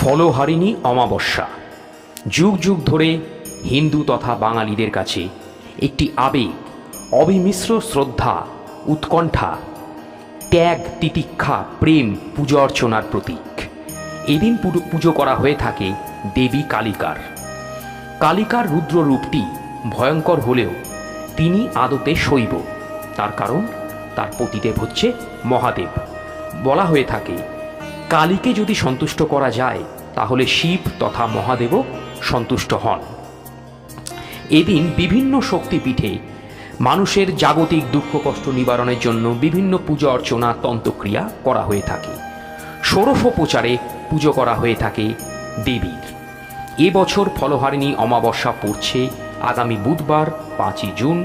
ফলহারিণী অমাবস্যা যুগ যুগ ধরে হিন্দু তথা বাঙালিদের কাছে একটি আবেগ, অবিমিশ্র শ্রদ্ধা, উৎকণ্ঠা, ত্যাগ, তিতিক্ষা, প্রেম, পূজা অর্চনার প্রতীক। এদিন পুজো করা হয়ে থাকে দেবী কালিকার। কালিকার রুদ্র রূপটি ভয়ঙ্কর হলেও তিনি আদতে শৈব। তার কারণ তার পতিদেব হচ্ছে মহাদেব। বলা হয়ে থাকে কালীকে যদি সন্তুষ্ট করা যায় তাহলে শিব তথা মহাদেবও সন্তুষ্ট হন। এদিন বিভিন্ন শক্তিপীঠে মানুষের জাগতিক দুঃখ কষ্ট নিবারণের জন্য বিভিন্ন পূজা অর্চনা, তন্ত্রক্রিয়া করা হয়ে থাকে। ষোড়শোপচারে পুজো করা হয়ে থাকে দেবীর। এবছর ফলহারিণী অমাবস্যা পড়ছে আগামী বুধবার 5ই জুন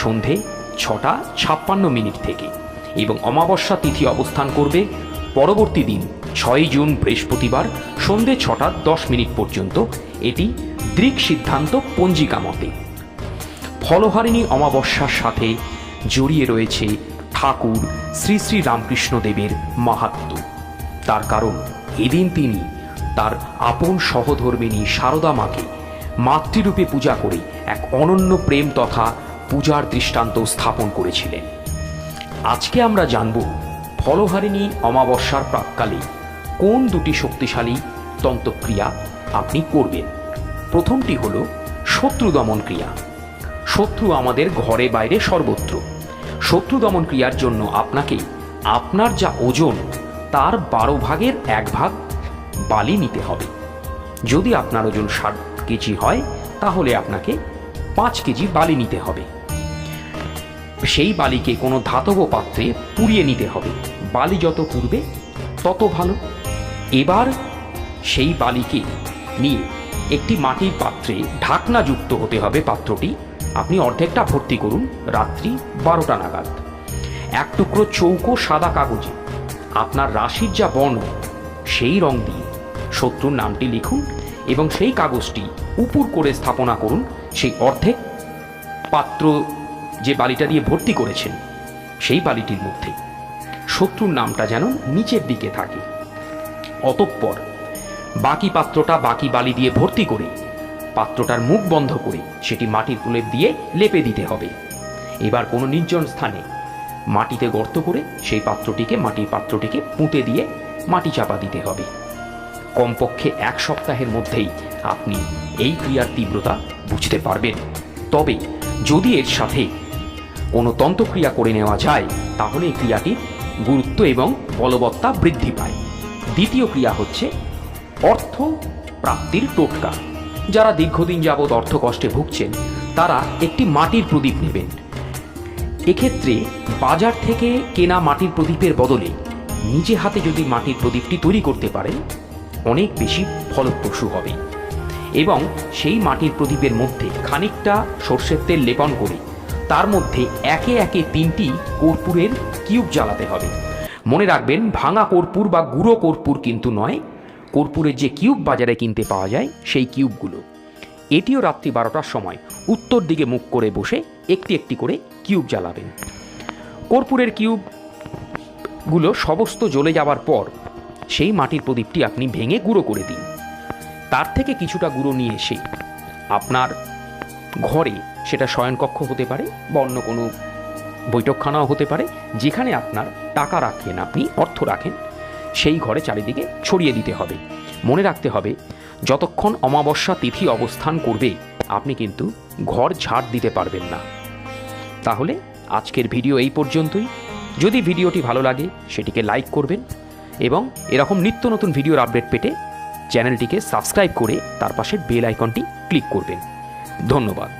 সন্ধে 6:56 থেকে এবং অমাবস্যা তিথি অবস্থান করবে পরবর্তী দিন 6ই জুন বৃহস্পতিবার সন্ধে 6:10 পর্যন্ত। এটি দৃক সিদ্ধান্ত পঞ্জিকা মতে। ফলহারিণী অমাবস্যার সাথে জড়িয়ে রয়েছে ঠাকুর শ্রী শ্রী রামকৃষ্ণ দেবের মাহাত্ম্য। তার কারণ এদিন তিনি তার আপন সহধর্মিণী সারদা মাকে মাতৃরূপে পূজা করে এক অনন্য প্রেম তথা পূজার দৃষ্টান্ত স্থাপন করেছিলেন। আজকে আমরা জানব ফলহারিণী অমাবস্যার প্রাক্কালে কোন দুটি শক্তিশালী তন্ত্রক্রিয়া আপনি করবেন। প্রথমটি হল শত্রু দমন ক্রিয়া। শত্রু আমাদের ঘরে বাইরে সর্বত্র। শত্রু দমন ক্রিয়ার জন্য আপনাকে আপনার যা ওজন তার 12 ভাগের 1 ভাগ বালি নিতে হবে। যদি আপনার ওজন 60 কেজি হয় তাহলে আপনাকে 5 কেজি বালি নিতে হবে। সেই বালিকে কোনো ধাতব পাত্রে পুড়িয়ে নিতে হবে। বালি যত পুড়বে তত ভালো। এবার সেই বালিকে নিয়ে একটি মাটির পাত্রে ঢাকনাযুক্ত হতে হবে। পাত্রটি আপনি অর্ধেকটা ভর্তি করুন রাত্রি 12টা নাগাদ। এক টুকরো চৌকো সাদা কাগজে আপনার রাশির যা বর্ণ সেই রং দিয়ে শত্রুর নামটি লিখুন এবং সেই কাগজটি উপুর করে স্থাপনা করুন সেই অর্ধেক পাত্র যে বালিটা দিয়ে ভর্তি করেছেন সেই বালিটির মধ্যে। শত্রুর নামটা যেন নিচের দিকে থাকে। অতঃপর বাকি পাত্রটা বাকি বালি দিয়ে ভর্তি করে পাত্রটার মুখ বন্ধ করে সেটি মাটির প্রলেপ দিয়ে লেপে দিতে হবে। এবার কোনো নির্জন স্থানে মাটিতে গর্ত করে সেই মাটির পাত্রটিকে পুঁতে দিয়ে মাটি চাপা দিতে হবে। কমপক্ষে 1 সপ্তাহের মধ্যেই আপনি এই ক্রিয়ার তীব্রতা বুঝতে পারবেন। তবে যদি এর সাথে কোনো তন্ত্রক্রিয়া করে নেওয়া যায় তাহলে এই ক্রিয়াটির গুরুত্ব এবং বলবত্তা বৃদ্ধি পায়। দ্বিতীয় ক্রিয়া হচ্ছে অর্থ প্রাপ্তির টোটকা। যারা দীর্ঘদিন যাবৎ অর্থ কষ্টে ভুগছেন তারা একটি মাটির প্রদীপ নেবেন। এক্ষেত্রে বাজার থেকে কেনা মাটির প্রদীপের বদলে নিজে হাতে যদি মাটির প্রদীপটি তৈরি করতে পারেন অনেক বেশি ফলপ্রসূ হবে। এবং সেই মাটির প্রদীপের মধ্যে খানিকটা সর্ষের তেল লেপন করে তার মধ্যে একে একে 3টি কর্পূরের কিউব জ্বালাতে হবে। মনে রাখবেন ভাঙা কর্পূর বা গুঁড়ো কর্পূর কিন্তু নয়, কর্পূরের যে কিউব বাজারে কিনতে পাওয়া যায় সেই কিউবগুলো। এটিও রাত্রি 12টার সময় উত্তর দিকে মুখ করে বসে একটি একটি করে কিউব জ্বালাবেন। কর্পূরের কিউবগুলো সমস্ত জ্বলে যাওয়ার পর সেই মাটির প্রদীপটি আপনি ভেঙে গুঁড়ো করে দিন। তার থেকে কিছুটা গুঁড়ো নিয়ে এসে আপনার ঘরে, সেটা শয়নকক্ষ হতে পারে বা অন্য কোনো বৈঠকখানাও হতে পারে, যেখানে আপনার টাকা রাখেন, আপনি অর্থ রাখেন, সেই ঘরে চারিদিকে ছড়িয়ে দিতে হবে। মনে রাখতে হবে যতক্ষণ অমাবস্যা তিথি অবস্থান করবে আপনি কিন্তু ঘর ঝাড় দিতে পারবেন না। তাহলে আজকের ভিডিও এই পর্যন্তই। যদি ভিডিওটি ভালো লাগে সেটিকে লাইক করবেন এবং এরকম নিত্য নতুন ভিডিওর আপডেট পেতে চ্যানেলটিকে সাবস্ক্রাইব করে তার পাশে বেল আইকনটি ক্লিক করবেন। ধন্যবাদ।